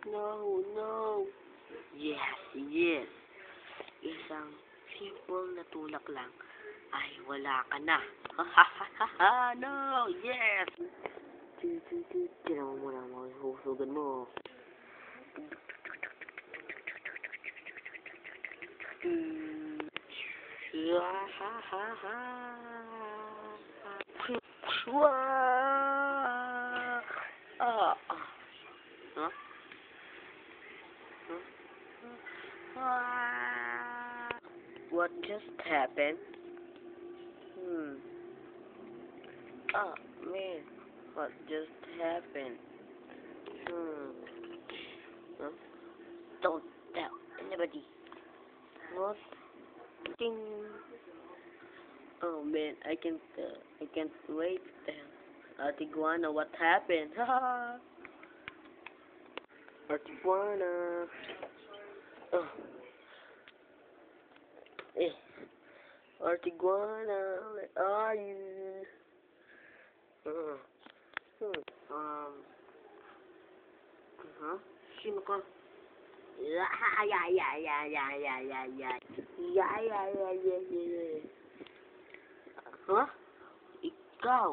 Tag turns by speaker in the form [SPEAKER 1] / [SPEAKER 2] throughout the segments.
[SPEAKER 1] No, no. Yes, yes. Isang simple na tulak lang ay wala ka na. Ha ha ha ha ha. No, yes. Tinaw mo muna mga husugan mo. Ha ha ha ha. Ah. Huh? What just happened? Oh, man. What just happened? Huh? Don't tell anybody. What? Ding. Oh, man. I can't wait to tell Artiguana what happened. Ha Artiguana. Oh. Artiguana, where are you? Sino ka? Huh? Ikaw?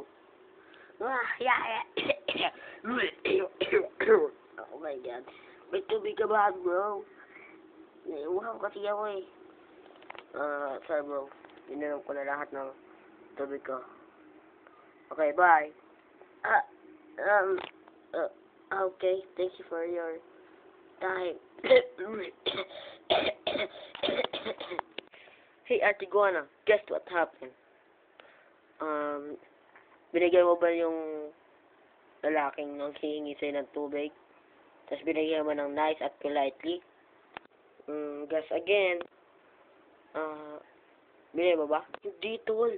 [SPEAKER 1] Oh my God. May tubig ka ba, bro? Naiuhaw kasi ako eh. Sorry bro. Ininom ko na lahat ng tubig ko. Okay, bye. Okay. Thank you for your time. Hey, Artiguana, guess what happened? Binigyan mo ba yung lalaking nang hihingi sa'yo ng tubig? Tapos binigyan mo ng nice at politely? Guess again. Binigyan mo ba? Hindi, tol.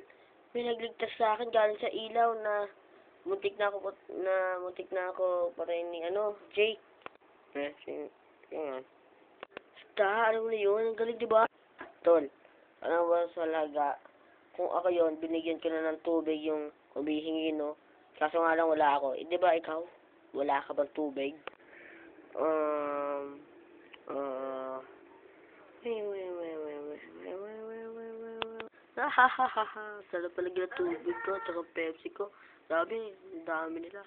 [SPEAKER 1] May nagligtas sa akin galing sa ilaw na muntik na ako patayin ni Jake. Yan. Basta, alam mo na yun. Ang galing, diba? Tol, alam mo ba sa laga, kung ako yun, binigyan ko na ng tubig yung humihingi, no? Kaso nga lang wala ako. Eh, diba ikaw? Wala ka bang tubig? Hahaha. Sarap pala ng tubig ko, tsaka Pepsi ko. Sabi, ang dami nila.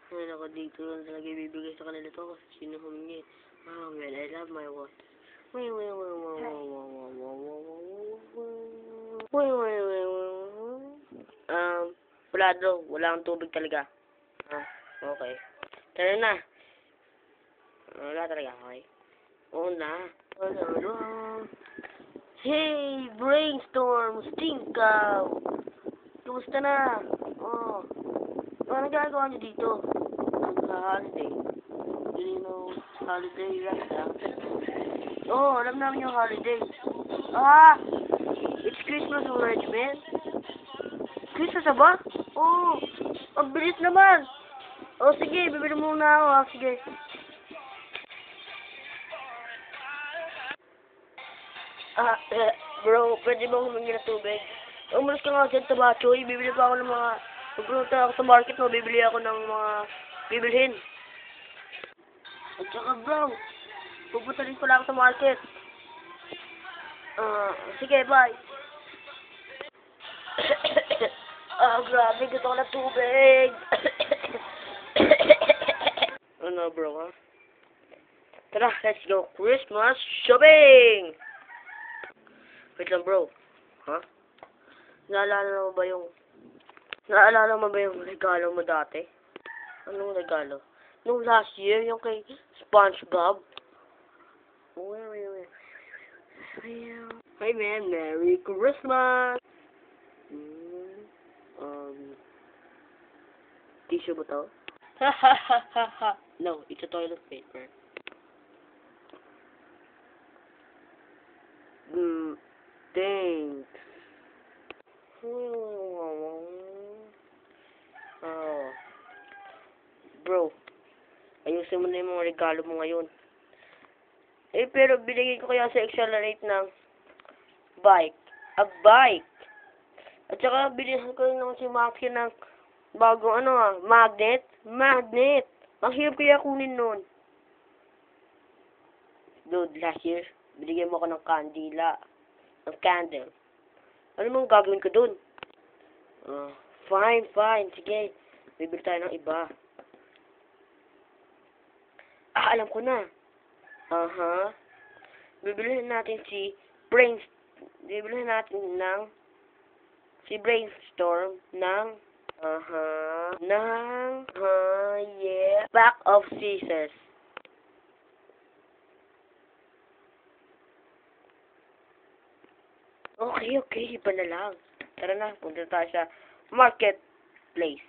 [SPEAKER 1] Ay, ako dito lang talaga ibibigay sa kanila to kasi sino humingi. Oh man, I love my water. Wala daw. Wala akong tubig talaga. Okay. Tara na. Wala talaga, okay? Oo na. Hey, Brainstorm! Stinkaw! Kumusta na? Ano gagawa niyo dito? Holiday. You know, holiday right now. Alam namin yung holiday. It's Christmas already, man. Christmas na ba? Ang bilis naman. Sige, bibili muna ako. Sige. Bro, pwede ba humingi na tubig? Umalis ka nga dyan sa Bachoy. Bibili pa ako ng mga... Pagpunta ako sa market mo, bibili ako ng mga bibilhin. At saka bro, pupunta rin pala ako sa market. Sige, bye. Grabe, gusto ko na tubig. Ano bro, ha? Tara, let's go Christmas shopping! Wait lang bro. Naalala mo ba yung regalo mo dati? Anong regalo? Nung last year, yung kay SpongeBob. Hey man, Merry Christmas! Tissue ba to? No, it's a toilet paper. Thanks. Bro, ayusin mo na yung mga regalo mo ngayon. Pero binigay ko kaya sa Accelerate ng bike. A bike! At saka bilhin ko naman si Maxie ng bagong magnet. Magnet! Ang hirap kaya kunin nun. Dude, last year, binigyan mo ako ng kandila. Ng candle. Ano mong gagawin ko dun? Fine. Sige. Bibili tayo ng iba. Alam ko na. Bibilihin natin si Brainstorm ng yeah, pack of scissors. Okay, iba na lang. Tara na, punta tayo sa marketplace.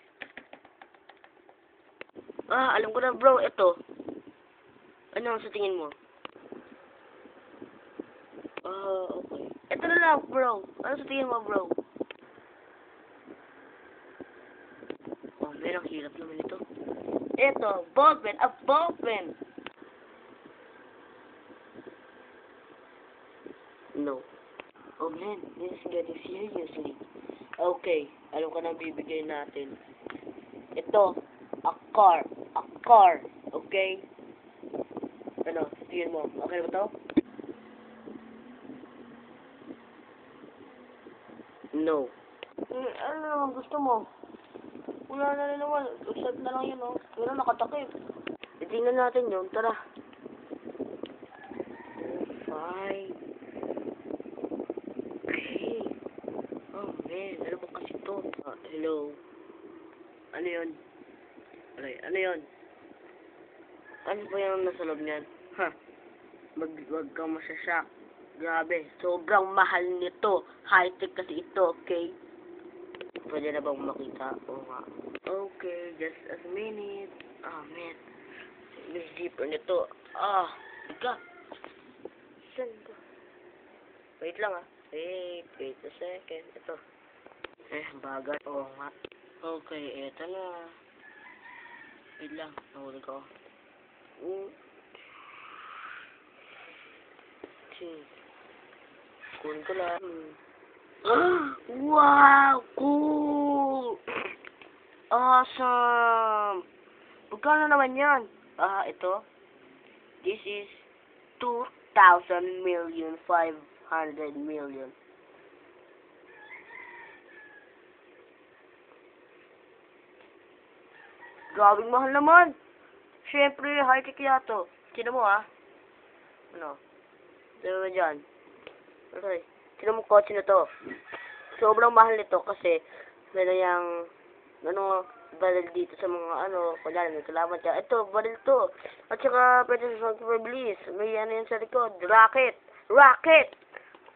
[SPEAKER 1] Alam ko na bro, ito. Ano sa tingin mo? Okay. Ito na lang bro. Ano sa tingin mo bro? Merong hirap naman ito. Ito, ballpen. Ballpen. No. Oh man, this is getting seriously. Okay, alam ko na bibigay natin. Ito, a car. Okay? Ano, tingin mo, okay ba to? No. Ano naman gusto mo? Wala na rin naman. Accept na lang yun, oh. Pero nakatakip. Tingnan natin yun. Tara. Fine. Okay. Oh, man. Ano ba kasi ito? Hello. Ano yun? Ano yun? Ano ba yung nasa loob niyan? Wag kang masasyak. Grabe. Sobrang mahal nito. High-tech kasi ito, okay? Pwede na bang makita? Oo nga. Okay, just a minute. Man. May zipper nito. Ika. Saan ba? Wait lang, Wait a second. Ito. Bagat. Oo nga. Okay, eto na. Wait lang. Nahulog ako. Kunin ko lang. Wow! Cool! Awesome! Magkano naman yan? Ito. This is 2,000 million, 500 million. Grabing mahal naman. Siyempre, high-tech yato. Sino mo, Ano? Sino mo dyan? Okay. Sino mo kotse na to? Sobrang mahal nito kasi meron yung baril dito sa mga kunyari may kalaban siya. Ito, baril to. At saka pwede sa pag-release. May yan sa likod. Rocket!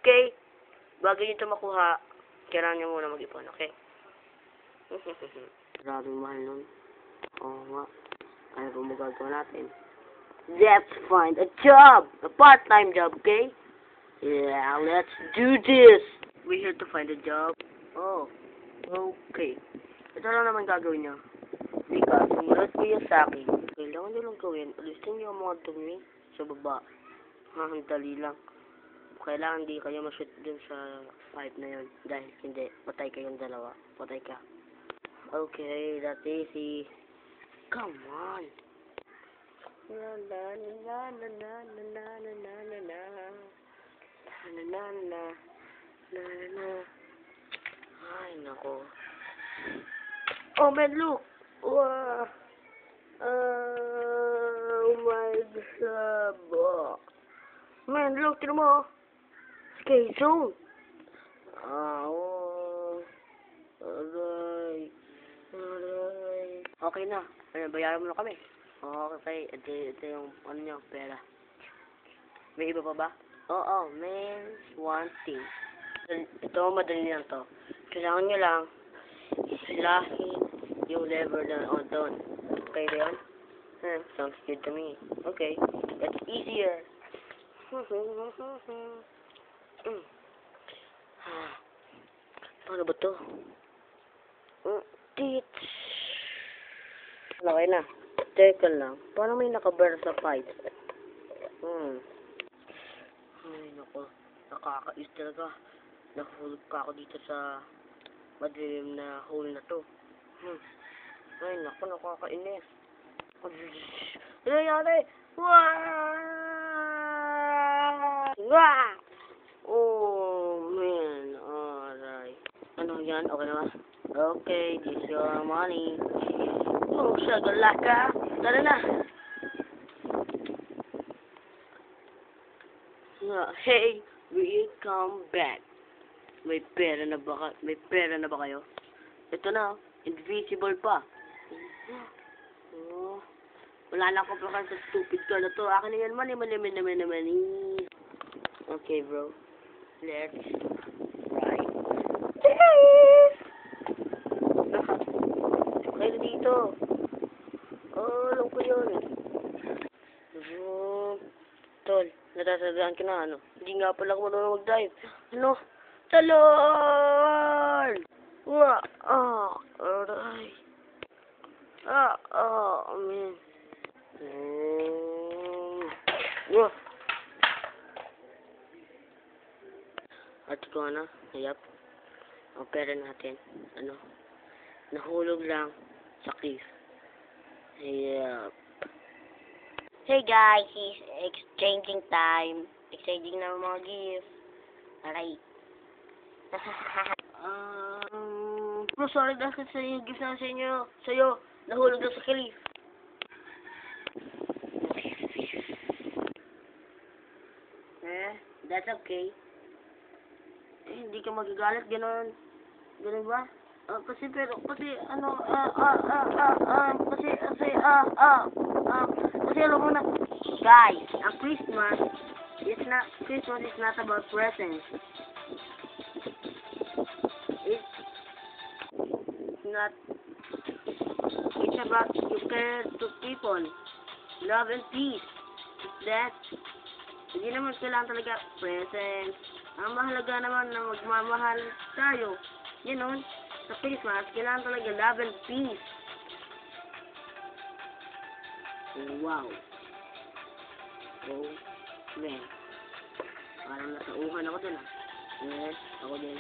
[SPEAKER 1] Okay? Bago nyo ito makuha, kailangan nyo muna mag-ipon, okay? Maraming mahal nun. Oo nga. Ano ba magagawa natin? Let's find a job! A part-time job, okay? Yeah, let's do this! We're here to find a job. Oh, okay. Ito lang naman gagawin niyo. Lika, sumunod kayo sa akin. Kailangan nyo lang gawin. Alisin niyo ang mga dumi sa baba. Ang dali lang. Kailangan di kayo ma-shoot dun sa pipe na yun. Dahil hindi, patay kayong dalawa. Patay ka. Okay, that's easy. Come on. La la la la la la la la la la la. Na. Ay, nako. Oh, man, look. Wow. Oh, my God. Man, look, tira mo. Skate zone. Alright. Okay na. Bayaran mo na kami. Okay. Ito yung, pera. May iba pa ba? Oo, man. One thing. Ito, madali lang to. Kailangan nyo lang hilahin yung lever na doon. Okay ba yun? Sounds good to me. Okay. That's easier. Paano ba to? Okay na. Teka lang. Paano may nakabar sa pipe? Ay, nako. Nakakais talaga. Nahulog pa ako dito sa madilim na hole na to. Ay, nako. Nakakainis. Ano nangyari? Wow! Wah! Oh, man. Alright. Ano yan? Okay na ba? Okay, this is your money. Oh, shagalaka. Tara na. Hey, we come back. May pera na ba kayo? Ito na, invisible pa. Oh, wala na akong pakan sa stupid ka na to. Akin na yan, money. Okay, bro. Let's ride. Kayo dito. Oh, alam ko yun. Tol, natasadaan ka na, ano? Hindi nga pala ako marunong mag-dive. Ano? Talon! Wah! Aray. Man. Wah! At ko na, hayap. Ang pera natin, ano? Nahulog lang sa cliff. Hayap. Hey guys, it's exchanging time. Exchanging na mga gifts. Aray. Bro, sorry dahil sa yung gift na sa inyo. Sa'yo, nahulog na sa cliff. That's okay. Hindi ka magagalit, gano'n. Gano'n ba? Kasi alam mo na, guys, ang Christmas is not about presents. It's about you care to people, love and peace. That, hindi naman kailangan talaga presents. Ang mahalaga naman na magmamahal tayo. Yun, sa Christmas, kailangan talaga love and peace. Wow. Oh, man. Parang nasauhan ako dun, Yes, ako din.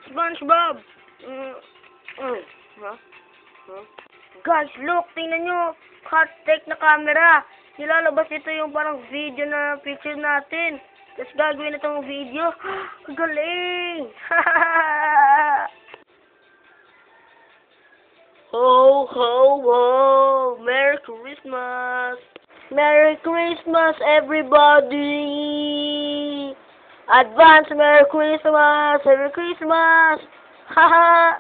[SPEAKER 1] SpongeBob! Guys, look! Tingnan nyo! Hot-take na camera! Nilalabas ito yung parang video na picture natin. Tapos gagawin na itong video. Galing! Ho, ho, ho! Merry Christmas! Merry Christmas, everybody! Advance Merry Christmas! Merry Christmas! Haha!